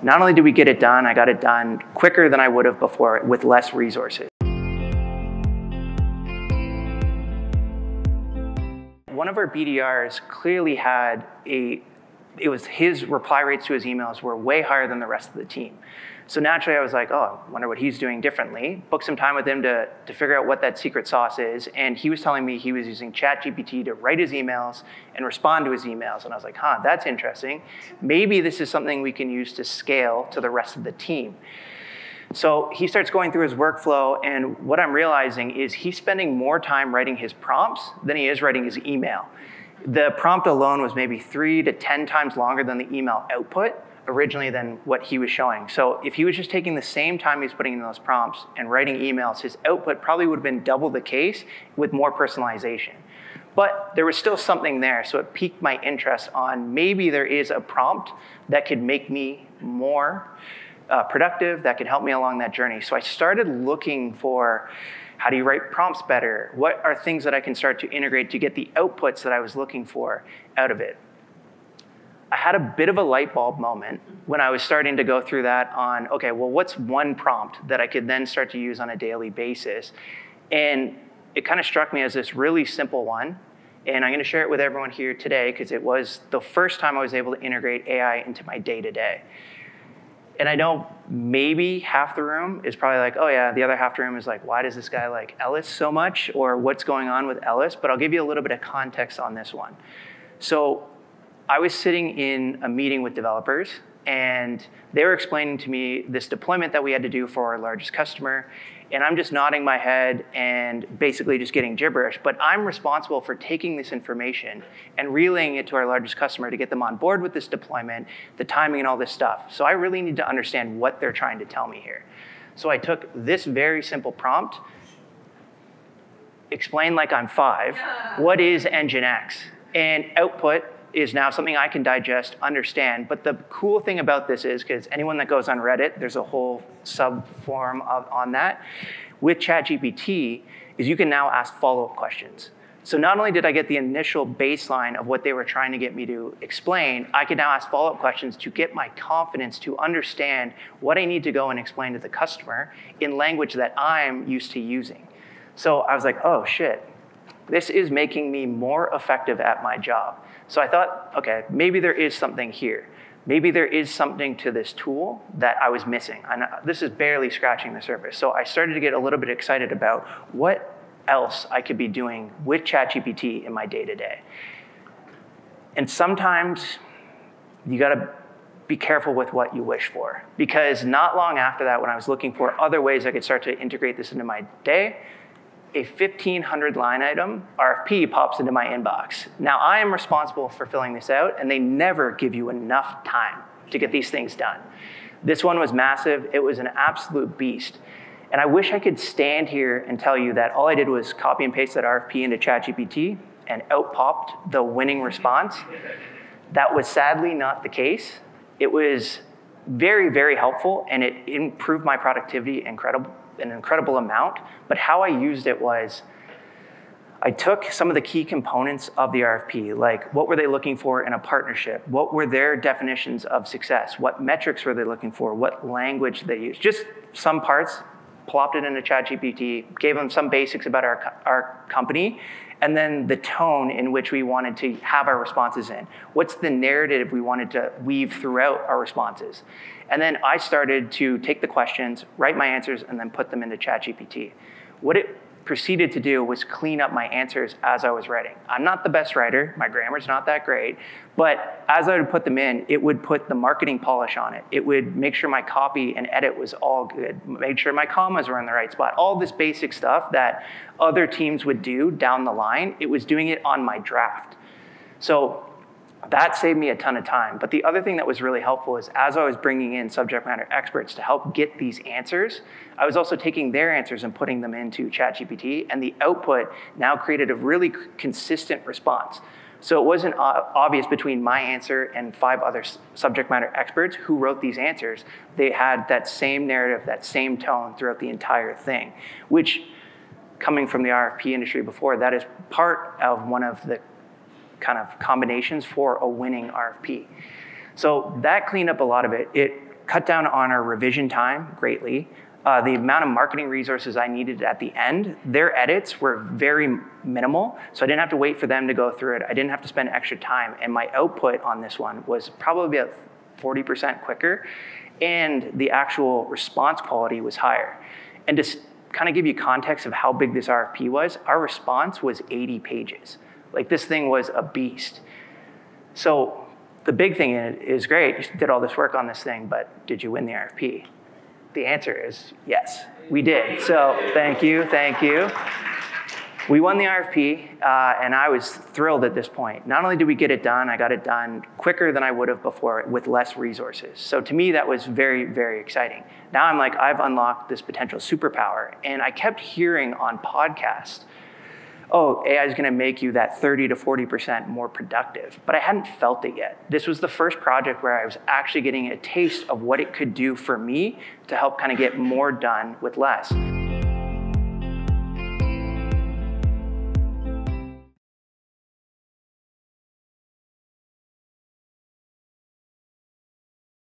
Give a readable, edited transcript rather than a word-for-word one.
Not only did we get it done, I got it done quicker than I would have before with less resources. One of our BDRs clearly had his reply rates to his emails were way higher than the rest of the team. So naturally I was like, oh, I wonder what he's doing differently. Booked some time with him to figure out what that secret sauce is. And he was telling me he was using ChatGPT to write his emails and respond to his emails. And I was like, huh, that's interesting. Maybe this is something we can use to scale to the rest of the team. So he starts going through his workflow, and what I'm realizing is he's spending more time writing his prompts than he is writing his email. The prompt alone was maybe 3 to 10 times longer than the email output originally than what he was showing. So if he was just taking the same time he's putting in those prompts and writing emails, his output probably would have been double the case with more personalization. But there was still something there, so it piqued my interest on maybe there is a prompt that could make me more productive, that could help me along that journey. So I started looking for, how do you write prompts better? What are things that I can start to integrate to get the outputs that I was looking for out of it? I had a bit of a light bulb moment when I was starting to go through that on, okay, well, what's one prompt that I could then start to use on a daily basis? And it kind of struck me as this really simple one. And I'm going to share it with everyone here today because it was the first time I was able to integrate AI into my day-to-day. And I know maybe half the room is probably like, oh yeah, the other half the room is like, why does this guy like Ellis so much? Or what's going on with Ellis? But I'll give you a little bit of context on this one. So I was sitting in a meeting with developers, and they were explaining to me this deployment that we had to do for our largest customer. And I'm just nodding my head and basically just getting gibberish. But I'm responsible for taking this information and relaying it to our largest customer to get them on board with this deployment, the timing and all this stuff. So I really need to understand what they're trying to tell me here. So I took this very simple prompt, explain like I'm 5, what is Nginx? And output is now something I can digest, understand. But the cool thing about this is, because anyone that goes on Reddit, there's a whole sub-forum on that. With ChatGPT, is you can now ask follow-up questions. So not only did I get the initial baseline of what they were trying to get me to explain, I can now ask follow-up questions to get my confidence to understand what I need to go and explain to the customer in language that I'm used to using. So I was like, oh shit, this is making me more effective at my job. So I thought, okay, maybe there is something here. Maybe there is something to this tool that I was missing. This is barely scratching the surface. So I started to get a little bit excited about what else I could be doing with ChatGPT in my day-to-day. And sometimes you gotta be careful with what you wish for, because not long after that, when I was looking for other ways I could start to integrate this into my day, a 1,500 line item RFP pops into my inbox. Now I am responsible for filling this out, and they never give you enough time to get these things done. This one was massive. It was an absolute beast. And I wish I could stand here and tell you that all I did was copy and paste that RFP into ChatGPT and out popped the winning response. That was sadly not the case. It was very, very helpful, and it improved my productivity an incredible amount. But how I used it was, I took some of the key components of the RFP, like what were they looking for in a partnership? What were their definitions of success? What metrics were they looking for? What language they used? Just some parts, plopped it into ChatGPT, gave them some basics about our company, and then the tone in which we wanted to have our responses in. What's the narrative we wanted to weave throughout our responses? And then I started to take the questions, write my answers, and then put them into ChatGPT. What it proceeded to do was clean up my answers as I was writing. I'm not the best writer, my grammar's not that great, but as I would put them in, it would put the marketing polish on it. It would make sure my copy and edit was all good, make sure my commas were in the right spot, all this basic stuff that other teams would do down the line, it was doing it on my draft. So that saved me a ton of time. But the other thing that was really helpful is as I was bringing in subject matter experts to help get these answers, I was also taking their answers and putting them into ChatGPT, and the output now created a really consistent response. So it wasn't obvious between my answer and 5 other subject matter experts who wrote these answers. They had that same narrative, that same tone throughout the entire thing, which, coming from the RFP industry before, that is part of one of the kind of combinations for a winning RFP. So that cleaned up a lot of it. It cut down on our revision time greatly. The amount of marketing resources I needed at the end, their edits were very minimal, so I didn't have to wait for them to go through it. I didn't have to spend extra time, and my output on this one was probably about 40% quicker, and the actual response quality was higher. And to kind of give you context of how big this RFP was, our response was 80 pages. Like, this thing was a beast. So the big thing is great, you did all this work on this thing, but did you win the RFP? The answer is yes, we did. So thank you. We won the RFP, and I was thrilled at this point. Not only did we get it done, I got it done quicker than I would have before with less resources. So to me, that was very, very exciting. Now I'm like, I've unlocked this potential superpower, and I kept hearing on podcasts, oh, AI is going to make you that 30 to 40% more productive. But I hadn't felt it yet. This was the first project where I was actually getting a taste of what it could do for me to help kind of get more done with less.